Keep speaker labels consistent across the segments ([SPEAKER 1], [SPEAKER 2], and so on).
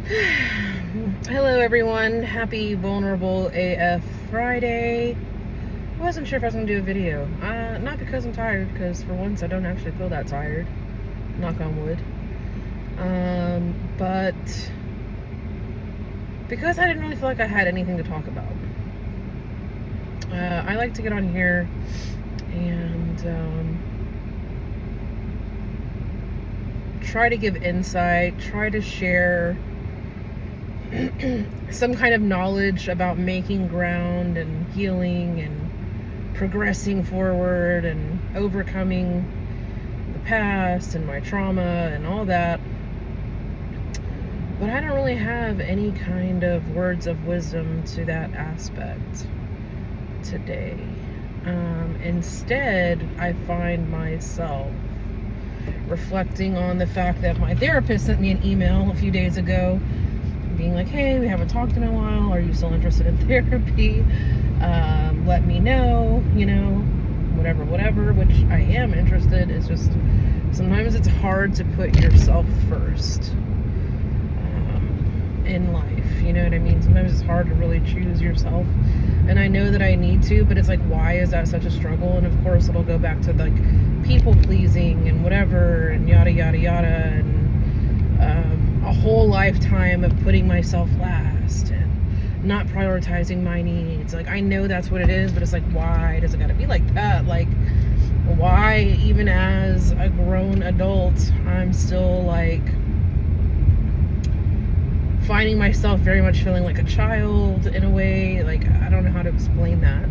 [SPEAKER 1] Hello everyone, happy Vulnerable AF Friday. I wasn't sure if I was going to do a video. Not because I'm tired, because for once I don't actually feel that tired. Knock on wood. But because I didn't really feel like I had anything to talk about. I like to get on here and try to give insight, try to share some kind of knowledge about making ground and healing and progressing forward and overcoming the past and my trauma and all that. But I don't really have any kind of words of wisdom to that aspect today. Instead, I find myself reflecting on the fact that my therapist sent me an email a few days ago being like, hey, we haven't talked in a while. Are you still interested in therapy? Let me know, whatever, which I am interested. It's just sometimes it's hard to put yourself first in life. You know what I mean? Sometimes it's hard to really choose yourself. And I know that I need to, but it's like, why is that such a struggle? And of course, it'll go back to like people pleasing and whatever and yada, yada, yada. And a whole lifetime of putting myself last and not prioritizing my needs. Like, I know that's what it is, but it's like, why does it gotta be like that? Like, why, even as a grown adult, I'm still like finding myself very much feeling like a child in a way. Like, I don't know how to explain that.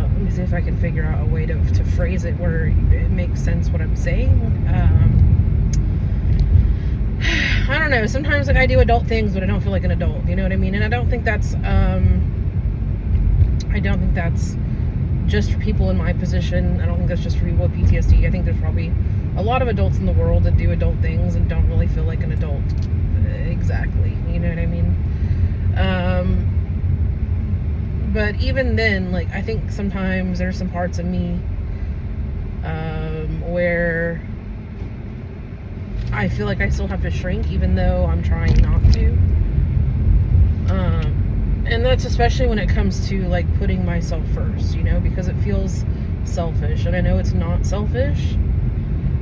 [SPEAKER 1] Let me see if I can figure out a way to phrase it where it makes sense what I'm saying. I don't know. Sometimes like I do adult things, but I don't feel like an adult. You know what I mean? And I don't think that's just for people in my position. I don't think that's just for people with PTSD. I think there's probably a lot of adults in the world that do adult things and don't really feel like an adult. Exactly. You know what I mean? But even then, like, I think sometimes there's some parts of me where I feel like I still have to shrink, even though I'm trying not to. And that's especially when it comes to like putting myself first, because it feels selfish. And I know it's not selfish.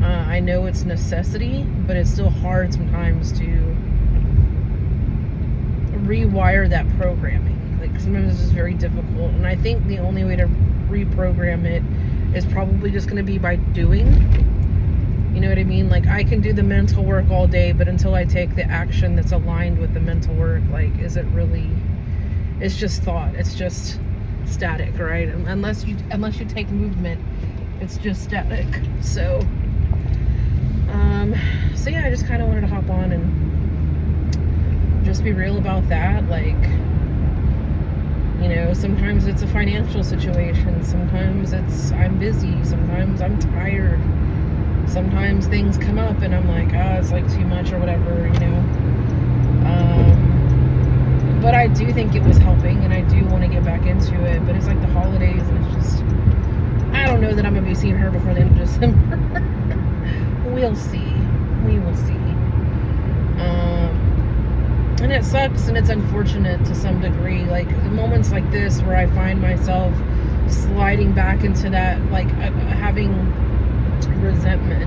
[SPEAKER 1] I know it's necessity, but it's still hard sometimes to rewire that programming. Like, sometimes it's just very difficult. And I think the only way to reprogram it is probably just going to be by doing. You know what I mean? Like, I can do the mental work all day, but until I take the action that's aligned with the mental work, like, is it really, it's just thought. It's just static, right? Unless you take movement, it's just static. So yeah, I just kind of wanted to hop on and just be real about that. Like, sometimes it's a financial situation. Sometimes it's I'm busy. Sometimes I'm tired. Sometimes things come up and I'm like, it's like too much or whatever, But I do think it was helping and I do want to get back into it. But it's like the holidays and it's just, I don't know that I'm going to be seeing her before the end of December. We'll see. We will see. And it sucks and it's unfortunate to some degree. Like, moments like this where I find myself sliding back into that, like, having resentment,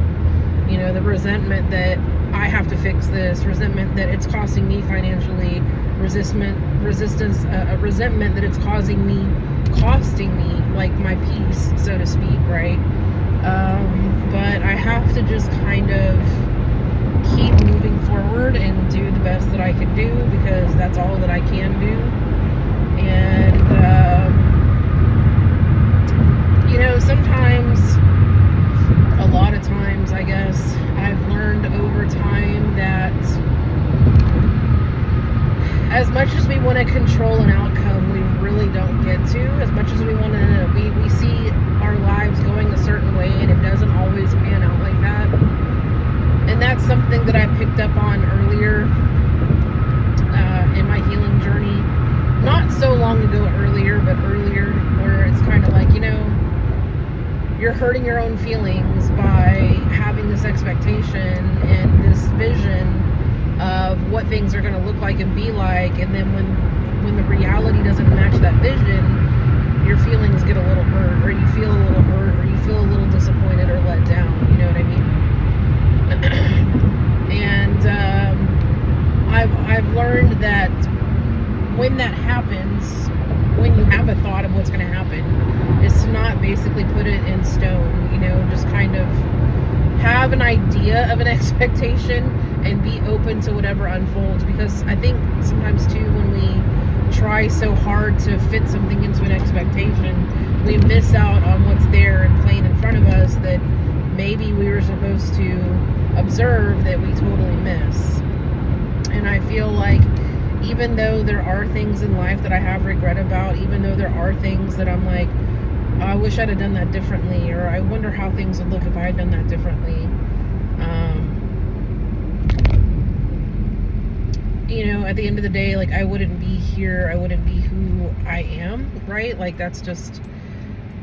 [SPEAKER 1] the resentment that I have to fix this, resentment that it's costing me financially, resentment that it's costing me like my peace, so to speak, right? But I have to just kind of keep moving forward and do the best that I can do, because that's all that I can do. And sometimes, a lot of times, I guess, I've learned over time that as much as we want to control an outcome, we really don't get to. As much as we want to, we see our lives going a certain way, and it doesn't always pan out like that. And that's something that I picked up on earlier in my healing journey. Not so long ago but earlier, where it's kind of like, you're hurting your own feelings by having this expectation and this vision of what things are going to look like and be like, and then when the reality doesn't match that vision, your feelings get a little hurt, or you feel a little hurt, or you feel a little disappointed or let down. You know what I mean? And I've learned that when that happens, when you have a thought of what's going to happen, is to not basically put it in stone. You know, just kind of have an idea of an expectation and be open to whatever unfolds. Because I think sometimes too, when we try so hard to fit something into an expectation, we miss out on what's there and plain in front of us that maybe we were supposed to observe that we totally miss. And I feel like even though there are things in life that I have regret about, even though there are things that I'm like, oh, I wish I'd have done that differently, or I wonder how things would look if I had done that differently. You know, at the end of the day, like, I wouldn't be here, I wouldn't be who I am, right? Like, that's just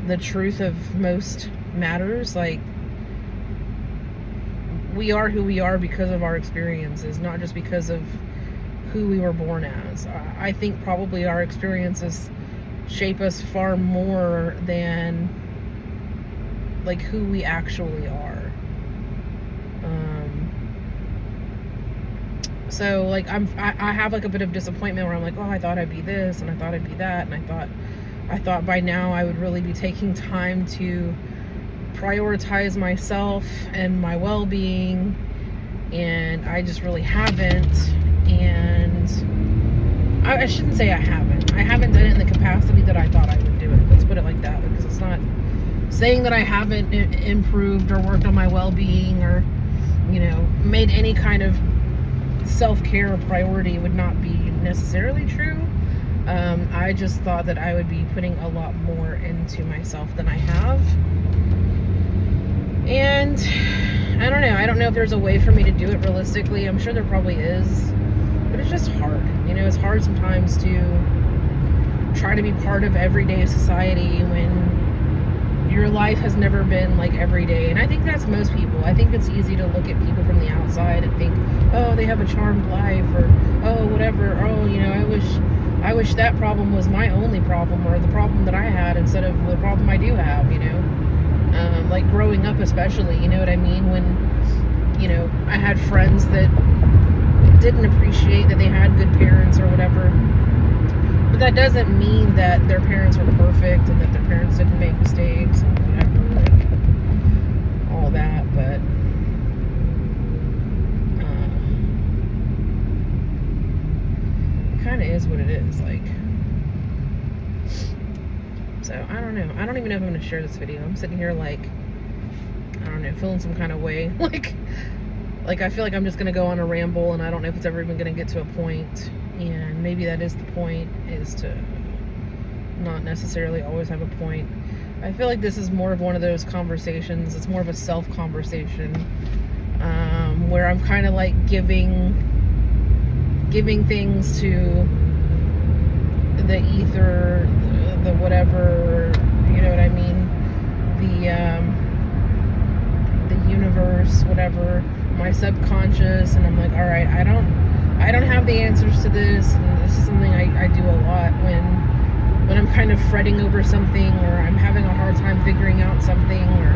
[SPEAKER 1] the truth of most matters. Like, we are who we are because of our experiences, not just because of who we were born as. I think probably our experiences shape us far more than like who we actually are. So like I have like a bit of disappointment where I'm like, oh, I thought I'd be this and I thought I'd be that, and I thought by now I would really be taking time to prioritize myself and my well-being, and I just really haven't. And I shouldn't say I haven't done it in the capacity that I thought I would do it. Let's put it like that, because it's not saying that I haven't improved or worked on my well-being or, you know, made any kind of self-care a priority would not be necessarily true. I just thought that I would be putting a lot more into myself than I have. And I don't know if there's a way for me to do it realistically. I'm sure there probably is, but it's just hard. You know, it's hard sometimes to try to be part of everyday society when your life has never been like every day. And I think that's most people. I think it's easy to look at people from the outside and think, oh, they have a charmed life, or oh, whatever, oh, you know, I wish that problem was my only problem, or the problem that I had instead of the problem I do have, you know. Like growing up especially, you know what I mean? When, you know, I had friends that didn't appreciate that they had good parents or whatever. But that doesn't mean that their parents were perfect and that their parents didn't make mistakes and whatever, and all that. But it kind of is what it is. Like, so I don't know. I don't even know if I'm going to share this video. I'm sitting here like, I don't know, feeling some kind of way. Like I feel like I'm just going to go on a ramble, and I don't know if it's ever even going to get to a point. And maybe that is the point, is to not necessarily always have a point. I feel like this is more of one of those conversations. It's more of a self-conversation, where I'm kind of like giving things to the ether, the whatever, you know what I mean? The universe, whatever, my subconscious, and I'm like, all right, I don't have the answers to this, and this is something I do a lot when I'm kind of fretting over something, or I'm having a hard time figuring out something, or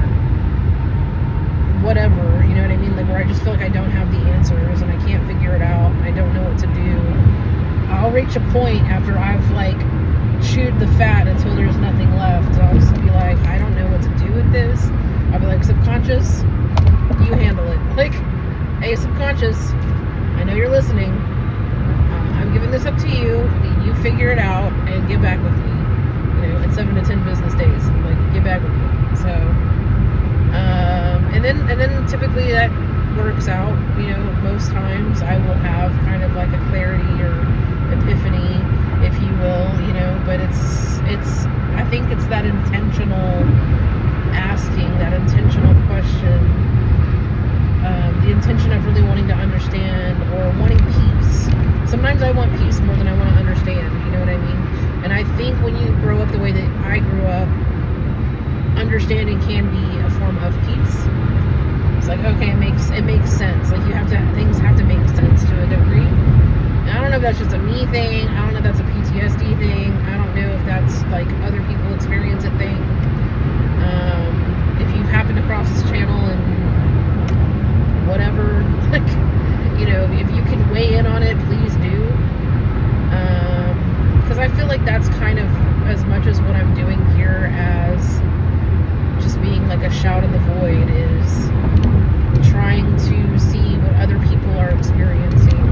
[SPEAKER 1] whatever, you know what I mean? Like, where I just feel like I don't have the answers and I can't figure it out and I don't know what to do. I'll reach a point after I've like chewed the fat until there's nothing left. I'll just be like, I don't know what to do with this. I'll be like, subconscious, you handle it. Like, hey, subconscious, I know you're listening. I'm giving this up to you. You figure it out and get back with me. You know, in 7 to 10 business days. Like, get back with me. So, and then typically that works out. You know, most times I will have kind of like a clarity or epiphany, if you will. You know, but it's. I think it's that intentional asking, that intentional question. The intention of really wanting to understand or wanting peace. Sometimes I want peace more than I want to understand, you know what I mean? And I think when you grow up the way that I grew up, understanding can be a form of peace. It's like, okay, it makes sense. Like, things have to make sense to a degree. that's just a me thing. I don't know if that's a PTSD thing. I don't know if that's like other people experience it thing. If you've happened across this channel and whatever, like, you know, if you can weigh in on it, please do. Because I feel like that's kind of as much as what I'm doing here as just being like a shout in the void, is trying to see what other people are experiencing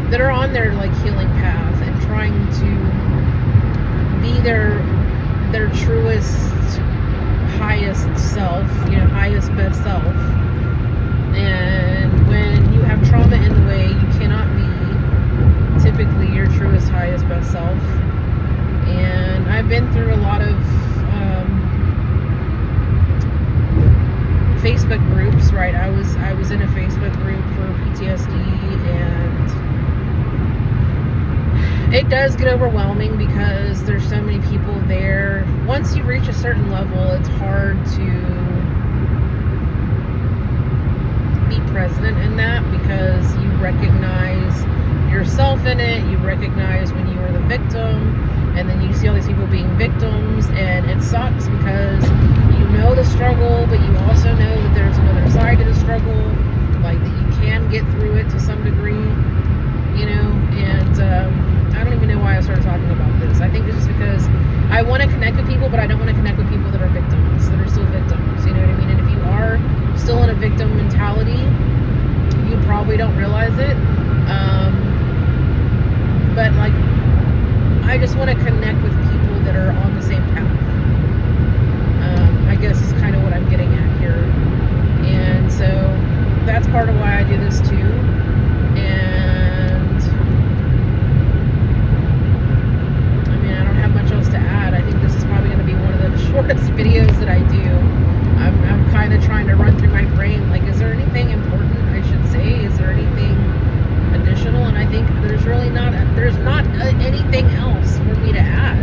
[SPEAKER 1] that are on their like healing path, and trying to be their truest, highest self, you know, highest best self. And when you have trauma in the way, you cannot be typically your truest, highest best self. And I've been through a lot of Facebook groups, right? I was in a Facebook group for PTSD, and it does get overwhelming because there's so many people there. Once you reach a certain level, it's hard to be present in that, because you recognize yourself in it. You recognize when you were the victim, and then you see all these people being victims, and it sucks because you know the struggle, but you also know that there's another side to the struggle, like that you can get through it to some degree, you know. And I don't even know why I started talking about this. I think it's just because I want to connect with people, but I don't want to connect with people that are victims, that are still victims, you know what I mean? And if you are still in a victim mentality, you probably don't realize it. But like, I just want to connect with people that are on the same path. I guess is kind of what I'm getting at here. And so that's part of why I do this too. And I mean, I don't have much else to add. I think this is probably going to be one of the shortest videos that I do. I'm kind of trying to run through my brain, like, is there anything important I should say? Is there anything additional? And I think there's really not, anything else for me to add.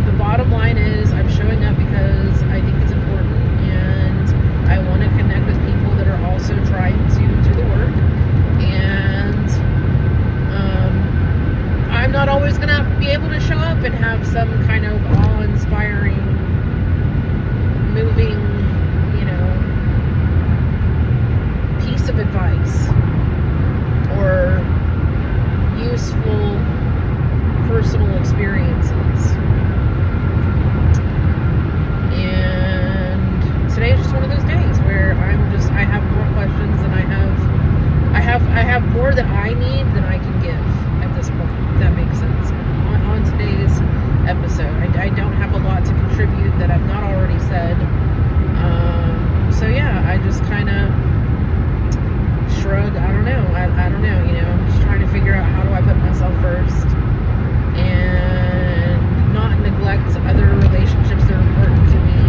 [SPEAKER 1] The bottom line is I'm showing up because I think it's important, and I want to connect with people that are also trying to do the work. And I'm not always going to be able to show up and have some kind of awe-inspiring, moving, you know, piece of advice or useful personal experiences. And today is just one of those days where I have more questions than I have more that I need than I can give at this point, if that makes sense. On today's episode, I don't have a lot to contribute that I've not already said. So yeah, I just kind of shrug. I don't know, you know, I'm just trying to figure out how do I put myself first and not neglect other relationships that are important to me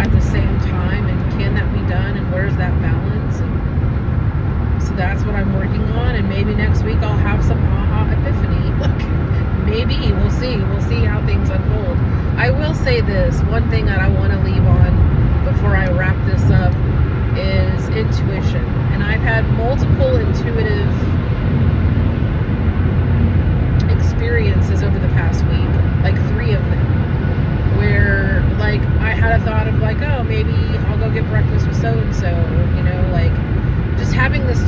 [SPEAKER 1] at the same time, and can that be done, and where's that balance? And so that's what I'm working on, and maybe next week I'll have some aha epiphany. Maybe, we'll see how things unfold. I will say this, one thing that I want to leave on before I wrap this up is intuition. And I've had multiple intuitive experiences over the past week, like 3 of them, where like I had a thought of like, oh, maybe I'll go get breakfast with so-and-so, you know, like just having this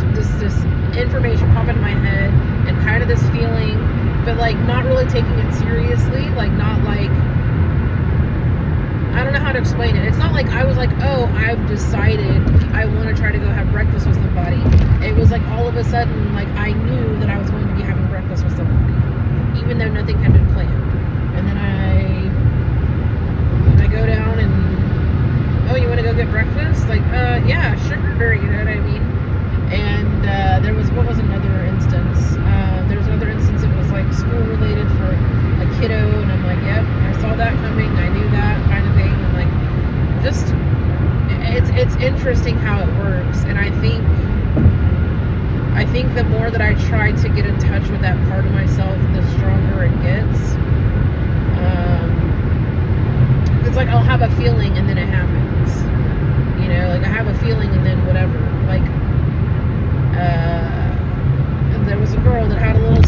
[SPEAKER 1] information pop into my head, and kind of this feeling, but like not really taking it seriously, like not like, I don't know how to explain it. It's not like I was like, oh, I've decided I want to try to go have breakfast with somebody. It was like all of a sudden, like I knew that I was going to be having breakfast with somebody, even though nothing had been planned. And then I go down and, oh, you want to go get breakfast? Like, yeah, sure, you know what I mean? And there was, what was another instance? There was another instance that was like school related for a kiddo, and I'm like, yep, I saw that coming, I knew that kind of thing. And like, just, it's interesting how it works. And I think the more that I try to get in touch with that part of myself, the stronger it gets. It's like I'll have a feeling and then it happens. You know, like I have a feeling and then whatever. Like,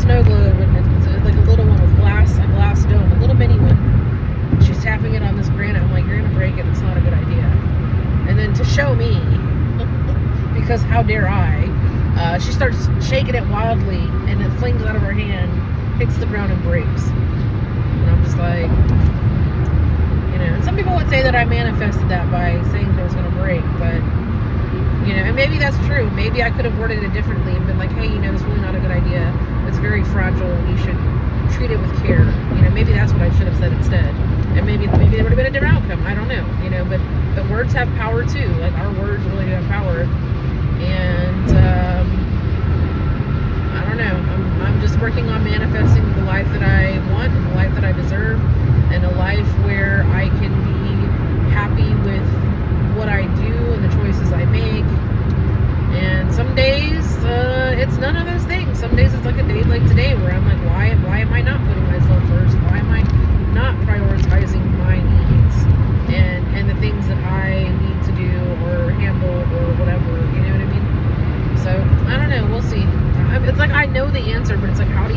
[SPEAKER 1] snow globe, and it's like a little one with a glass dome, a little mini one. And she's tapping it on this granite. I'm like, you're gonna break it. It's not a good idea. And then to show me, because how dare I, she starts shaking it wildly, and it flings out of her hand, hits the ground, and breaks. And I'm just like, and some people would say that I manifested that by saying it was going to break, but, and maybe that's true. Maybe I could have worded it differently and been like, hey, this is really not a good idea. It's very fragile, and you should treat it with care. Maybe that's what I should have said instead. And maybe there would have been a different outcome. I don't know, but words have power too. Like, our words really do have power. And, I don't know. I'm just working on manifesting the life that I want and the life that I deserve, and a life where I can be happy with what I do and the choices I make. And some days it's none of those things. Some days it's like a day like today where I'm like, why am I not putting myself first? Why am I not prioritizing my needs and the things that I need to do or handle or whatever? You know what I mean? So I don't know. We'll see. It's like I know the answer, but it's like, how do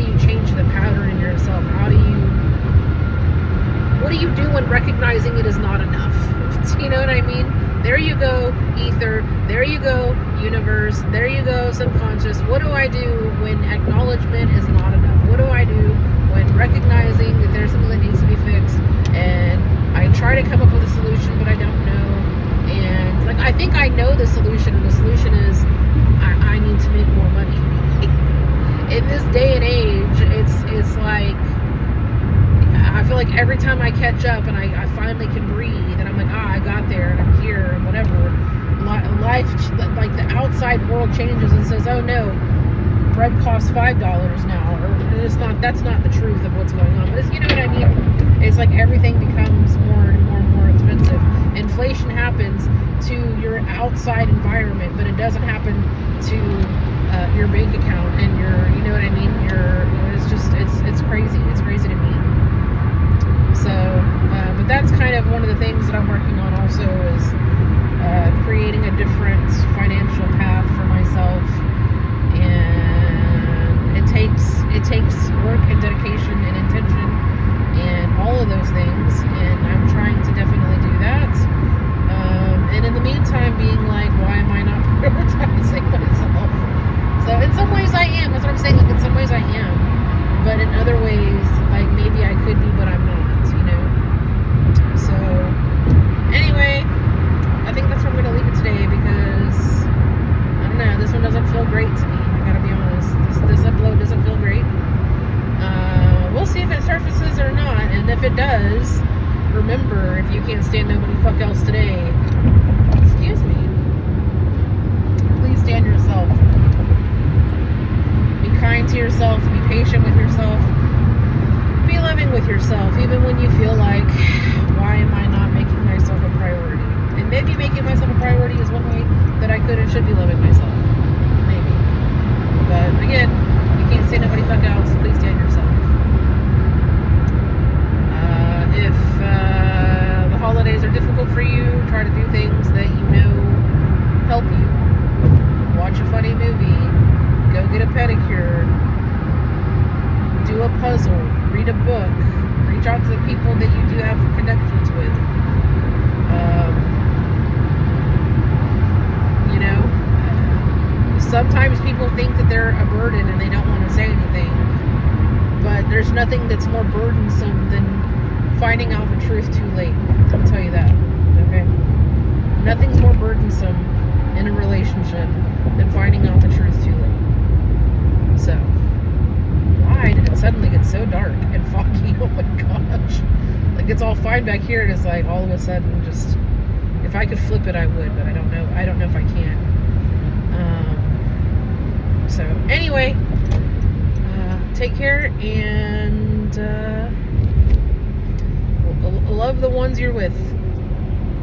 [SPEAKER 1] you change the pattern in yourself? What do you do when recognizing it is not enough? You know what I mean? There you go, ether. There you go, universe. There you go, subconscious. What do I do when acknowledgement is not enough? What do I do when recognizing that there's something that needs to be fixed, and I try to come up with a solution, but I don't know? And like, I think I know the solution, and the solution is I need to make more money. In this day and age, it's like, I feel like every time I catch up and I finally can breathe, and I'm like, I got there, and I'm here, and whatever, life, like the outside world changes and says, oh no, bread costs $5 now, or that's not the truth of what's going on, but you know what I mean? It's like everything becomes more and more and more expensive. Inflation happens to your outside environment, but it doesn't happen to your bank account and you know what I mean? It's crazy. It's crazy to me. So, but that's kind of one of the things that I'm working on also, is creating a different financial path for myself. And it takes work and dedication and intention and all of those things, and I'm trying to definitely do that. And in the meantime, being like, why am I not prioritizing myself? So in some ways I am. That's what I'm saying. Like, in some ways I am, but in other ways, like, maybe I could be, but I'm not. So anyway, I think that's where I'm going to leave it today, because I don't know, this one doesn't feel great to me. I gotta be honest. This upload doesn't feel great. We'll see if it surfaces or not, and if it does, remember, if you can't stand nobody fuck else today, excuse me, please stand yourself. Be kind to yourself. Be patient with yourself. Be loving with yourself, even when you feel like, why am I not making myself a priority? And maybe making myself a priority is one way that I could and should be loving myself. Maybe. But again, you can't say nobody fuck else. Please stand yourself. If the holidays are difficult for you, try to do things that you know help you. Watch a funny movie. Go get a pedicure. Do a puzzle. Read a book. Reach out to the people that you do have connections with. Sometimes people think that they're a burden and they don't want to say anything, but there's nothing that's more burdensome than finding out the truth too late. I'll tell you that. Okay? Nothing's more burdensome in a relationship than finding out the truth too late. So, why did it suddenly get so dark and foggy? Oh my gosh. Like, it's all fine back here, and it's like all of a sudden just, if I could flip it, I would, but I don't know. I don't know if I can. So anyway, take care, and love the ones you're with.